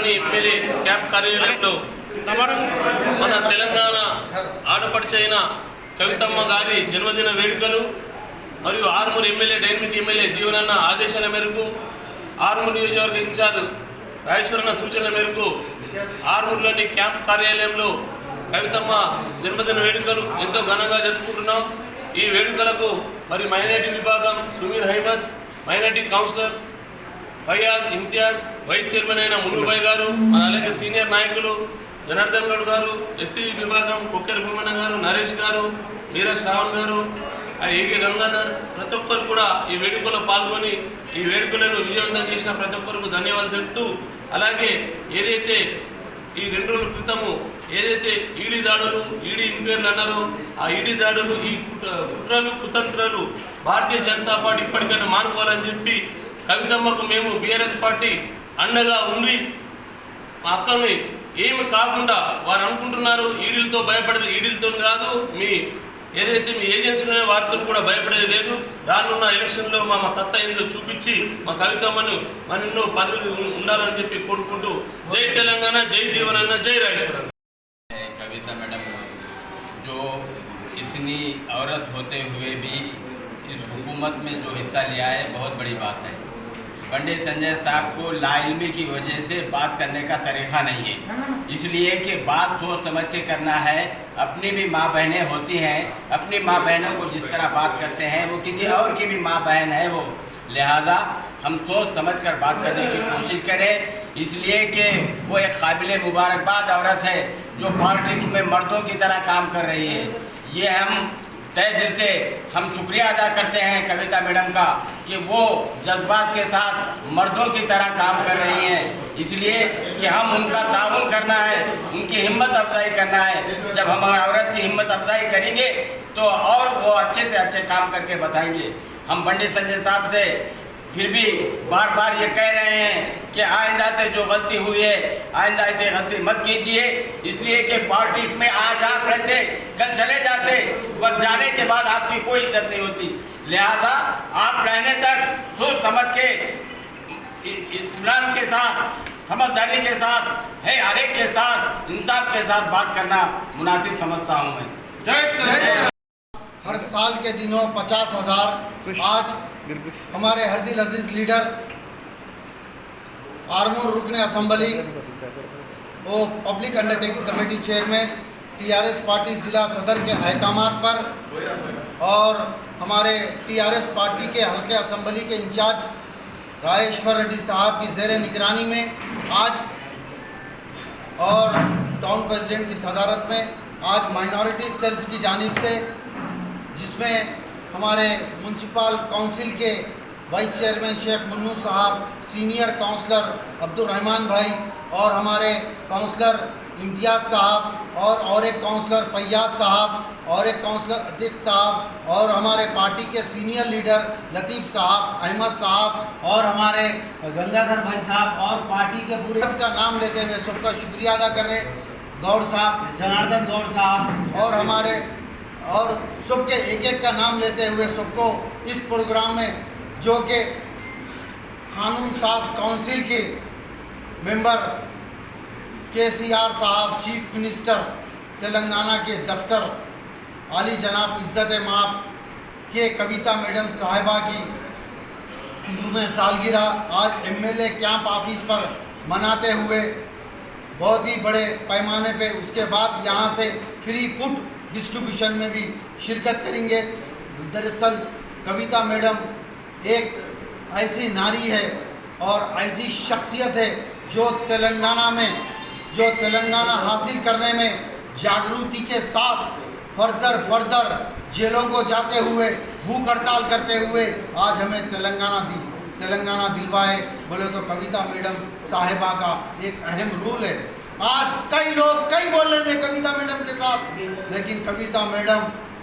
ఆర్మూర్లోని MLA camp కార్యాలయంలో మన తెలంగాణ ఆడపడుచైన కవితమ్మ గారి జన్మదిన వేడుకలు మరియు ఆర్మూర్ ఎమ్మెల్యే డైనమిక్ ఎమ్మెల్యే జీవనన్న ఆదేశాల మేరకు ఆర్మూర్ నియోజకవర్గ ఇన్ఛార్జ్ రాజేశ్వరన్న సూచనల మేరకు ఆర్మూర్లోని క్యాంప్ కార్యాలయంలో కవితమ్మ జన్మదిన వేడుకలు ఎంతో ఘనంగా జరుపుకుంటున్నాం। ఈ వేడుకలకు మరి మైనారిటీ విభాగం Sumeer Ahmed, minority counsellors Fayaz, Imtiaz, vice chairman అయిన మున్నుబాయ్ గారు, అలాగే సీనియర్ నాయకులు జనార్దన్ గౌడ్ గారు, ఎస్సీ విభాగం కుక్కెర భూమన్న గారు, నరేష్ గారు, వీర శ్రావణ్ గారు, ఏగే గంగాధర్, ప్రతి ఒక్కరు కూడా ఈ వేడుకలో పాల్గొని ఈ వేడుకలను విజయవంతం చేసిన ప్రతి ఒక్కరికి ధన్యవాదాలు తెలుపుతూ, అలాగే ఏదైతే ఈ 2 రోజుల క్రితము ఏదైతే ఈడీ దాడులు, ఈడీ ఇంక్వైరీలు అన్నారో ఆ ఈడీ దాడులు, ఈ కుట్రలు కుతంత్రాలు భారతీయ జనతా పార్టీ ఇప్పటికైనా మానుకోవాలని చెప్పి కవితమ్మకు మేము బీఆర్ఎస్ పార్టీ అండగా ఉండి మా అక్కని ఏమి కాకుండా వారు అనుకుంటున్నారు ఈడీలతో భయపడేది, ఈడీలతో కాదు మీ ఏదైతే మీ ఏజెన్సీ వారితో కూడా భయపడేది లేదు। రానున్న ఎలక్షన్లో మా సత్తా ఏందో చూపించి మా కవితమ్మను మరెన్నో పదవులు ఉండాలని చెప్పి కోరుకుంటూ జై తెలంగాణ, జై జీవనన్న, జై రాజేశ్వరన్న। कविता मैडम जो इतनी औरत होते हुए भी इस हुकूमत में जो हिस्सा लिया है बहुत बड़ी बात है। पंडित संजय साहब को लाइल्मी की वजह से बात करने का तरीक़ा नहीं है, इसलिए कि बात सोच समझ के करना है। अपनी भी माँ बहनें होती हैं, अपनी माँ बहनों को जिस तरह बात करते हैं वो किसी और की भी माँ बहन है वो, लिहाजा हम सोच समझ कर बात करने की कोशिश करें। इसलिए कि वो एक काबिल मुबारकबाद औरत है जो पॉलिटिक्स में मर्दों की तरह काम कर रही है। ये हम तय दिल से हम शुक्रिया अदा करते हैं कविता मैडम का कि वो जज्बात के साथ मर्दों की तरह काम कर रही हैं। इसलिए कि हम उनका ताउन करना है, उनकी हिम्मत अफजाई करना है। जब हम औरत की हिम्मत अफजाई करेंगे तो और वो अच्छे से अच्छे काम करके बताएंगे। हम पंडित संजय साहब से फिर भी बार बार ये कह रहे हैं कि आइंदा से जो गलती हुई है आइंदा ऐसे गलती मत कीजिए, इसलिए कि पॉलिटिक्स में आज आप रहते कल चले जाते, पर जाने के बाद आपकी कोई इज्जत नहीं होती। लिहाजा आप रहने तक सोच समझ के इत्मीनान के साथ, समझदारी के साथ, है हर एक के साथ, इंसाफ के साथ बात करना मुनासिब समझता हूँ मैं। हर साल के दिनों 50,000 आज हमारे हरदिल अजीज लीडर आर्मूर रुकने असम्बली वो public undertaking committee chairman TRS party ज़िला सदर के अहकामात पर और हमारे टीआरएस पार्टी के हल्के असम्बली के इंचार्ज राजेश्वर रेड्डी साहब की ज़ेर निगरानी में आज और टाउन प्रेसिडेंट की सदारत में आज माइनॉरिटी सेल्स की जानिब से, जिसमें हमारे म्यूनसिपल काउंसिल के वाइस चेयरमैन शेख मुन्नू साहब, सीनियर काउंसलर अब्दुल रहमान भाई और हमारे काउंसलर इम्तियाज़ साहब और एक काउंसलर फैयाज साहब और एक काउंसलर अतीक साहब और हमारे पार्टी के सीनियर लीडर लतीफ़ साहब, अहमद साहब और हमारे गंगाधर भाई साहब और पार्टी के पूरे का नाम लेते हुए सबका शुक्रिया अदा कर रहे, गौड़ साहब, जनार्दन गौड़ साहब और हमारे और सबके एक एक का नाम लेते हुए सबको इस प्रोग्राम में जो कि कानून साज काउंसिल के मेंबर KCR साहब, चीफ मिनिस्टर तेलंगाना के दफ्तर आली जनाब इज़्ज़त माप के कविता मैडम साहिबा की यूम सालगिरह आज MLA कैंप ऑफिस पर मनाते हुए बहुत ही बड़े पैमाने पे, उसके बाद यहाँ से फ्री फूड डिस्ट्रीब्यूशन में भी शिरकत करेंगे। दरअसल कविता मैडम एक ऐसी नारी है और ऐसी शख्सियत है जो तेलंगाना हासिल करने में जागृति के साथ फर्दर जेलों को जाते हुए भूख हड़ताल करते हुए आज हमें तेलंगाना दिलवाए बोले तो कविता मैडम साहिबा का एक अहम रोल है। आज कई लोग कई बोल रहे थे कविता मैडम के साथ, लेकिन कविता मैडम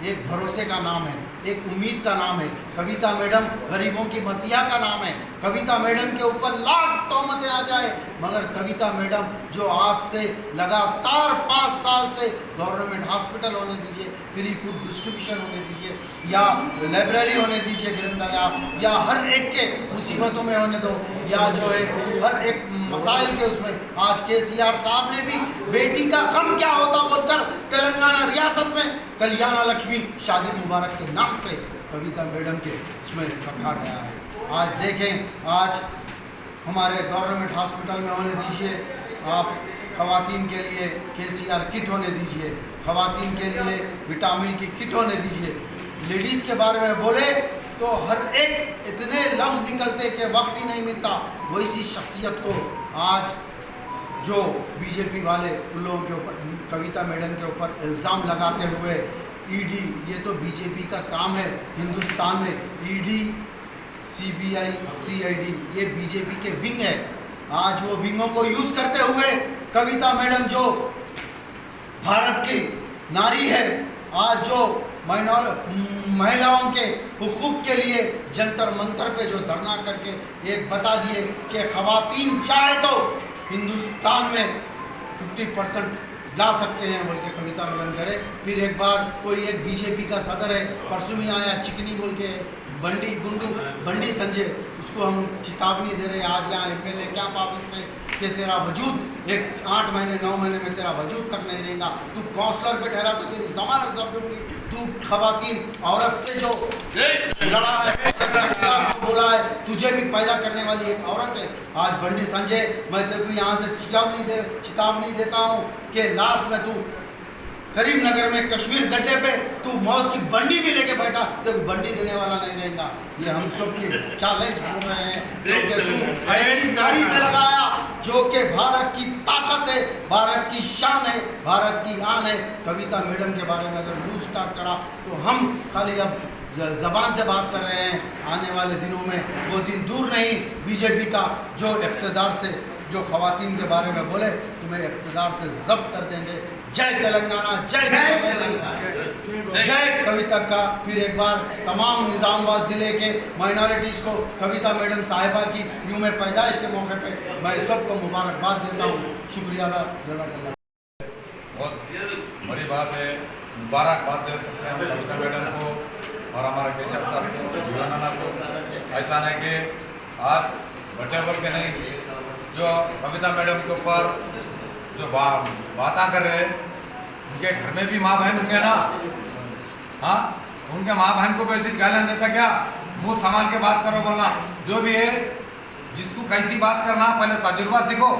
एक भरोसे का नाम है। एक उम्मीद का नाम है। कविता मैडम गरीबों की मसीहा का नाम है। कविता मैडम के ऊपर लाख तोहमतें आ जाए, मगर कविता मैडम जो आज से लगातार 5 साल से गवर्नमेंट हॉस्पिटल होने दीजिए, फ्री फूड डिस्ट्रीब्यूशन होने दीजिए, या लाइब्रेरी होने दीजिए ग्रंथालय, या हर एक के मुसीबतों में होने दो, या जो है हर एक मसाइल के उसमें, आज केसीआर साहब ने भी बेटी का गम क्या होता बोलकर तेलंगाना रियासत में कल्याण लक्ष्मी शादी मुबारक के नाम से कविता मैडम के उसमें रखा गया है। आज देखें, आज हमारे गवर्नमेंट हॉस्पिटल में होने दीजिए, आप खवातीन के लिए केसीआर किट होने दीजिए, खवातीन के लिए विटामिन की किट होने दीजिए। लेडीज़ के बारे में बोले तो हर एक इतने लफ्ज़ निकलते कि वक्त ही नहीं मिलता। वैसी शख्सियत को आज जो बीजेपी वाले उन लोगों के ऊपर, कविता मैडम के ऊपर इल्ज़ाम लगाते हुए, ईडी, ये तो बीजेपी का काम है हिंदुस्तान में, ईडी, सीबीआई, सीआईडी, ये बीजेपी के विंग है। आज वो विंगों को यूज़ करते हुए कविता मैडम जो भारत की नारी है, आज जो महिलाओं के हुकूक के लिए जंतर मंतर पे जो धरना करके एक बता दिए कि खवातीन चाहे तो हिंदुस्तान में 50% ला सकते हैं बोल के कविता मैडम करे। फिर एक बार कोई एक बीजेपी का सदर है, परसों ही आया चिकनी बोल के, बंडी संजय, उसको हम चेतावनी दे रहे हैं आज यहाँ एमएलए क्या वापस से कि तेरा वजूद एक 8 महीने 9 महीने में तेरा वजूद तक नहीं रहेगा, तू काउंसलर पे ठहरा तो तेरी जमानत सब दूंगी, तू खवातीन औरत से जो लड़ा है, जो बोला है, तुझे भी पैदा करने वाली एक औरत है। आज बंडी संजय, मैं तेरे को यहाँ से चेतावनी देता हूँ कि लास्ट में तू करीमनगर में कश्मीर गड्ढे पे तू मौज की बंडी भी लेके बैठा तो बंडी देने वाला नहीं रहेगा। ये हम सब की चैलेंज बोल रहे हैं, क्योंकि तू ऐसी नारी से लगाया जो कि भारत की ताकत है, भारत की शान है, भारत की आन है। कविता मैडम के बारे में अगर लूज स्टार्ट करा तो हम खाली अब ज़बान से बात कर रहे हैं, आने वाले दिनों में वो दिन दूर नहीं, बीजेपी का जो इक़्तिदार से जो खवातीन के बारे में बोले तुम्हें इक़्तिदार से ज़ब्त कर देंगे। जय तेलंगाना, जय कविता का। फिर एक बार तमाम निज़ामाबाद ज़िले के माइनॉरिटीज़ को कविता मैडम साहिबा की यूम पैदाइश के मौके पे मैं सबको मुबारकबाद देता हूँ। शुक्रिया अदा जज़ाकल्लाह। बहुत बड़ी बात है, मुबारकबाद दे सकते हैं हम कविता मैडम को और हमारे केशव साहब को, युवाना को। ऐसा नहीं कि आज बच्चे बोल के नहीं, जो कविता मैडम के ऊपर जो बातें कर रहे हैं, उनके घर में भी माँ बहन होंगे ना, हाँ, उनके माँ बहन को कैसी गालियाँ देता क्या? मुंह संभाल के बात करो बोलना। जो भी है, जिसको कैसी बात करना, पहले तजुर्बा सीखो।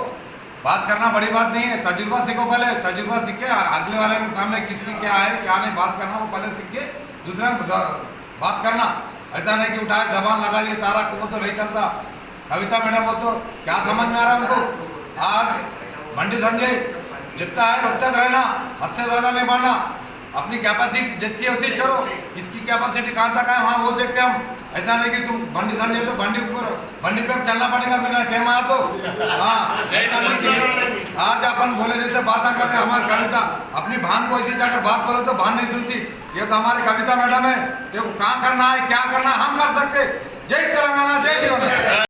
बात करना बड़ी बात नहीं है, तजुर्बा सीखो। पहले तजुर्बा सीख के अगले वाले के सामने किसकी क्या है क्या नहीं बात करना, वो पहले सीख के दूसरा बात करना। ऐसा नहीं कि उठाए जबान लगा लिए तारा को तो नहीं चलता। कविता मैडम को तो क्या समझ में आ रहा है उनको? आज बंडी संजय जितना है उतना रहना, हद से ज़्यादा नहीं बढ़ना। अपनी कैपेसिटी जितनी होती करो, इसकी कैपेसिटी कहाँ तक है वहाँ वो देख के हम, ऐसा नहीं कि तुम बंडी संजय तो बंडी ऊपर बंडी पे चलना पड़ेगा बिना टेम आया तो। हाँ, ऐसा नहीं कि आज अपन बोले जैसे बातें कर रहे हैं। हमारी कविता अपनी बहन को ऐसी जाकर बात बोलो तो बहन नहीं सुनती। ये तो हमारी कविता मैडम है, देखो कहाँ करना है क्या करना हम कर सकते।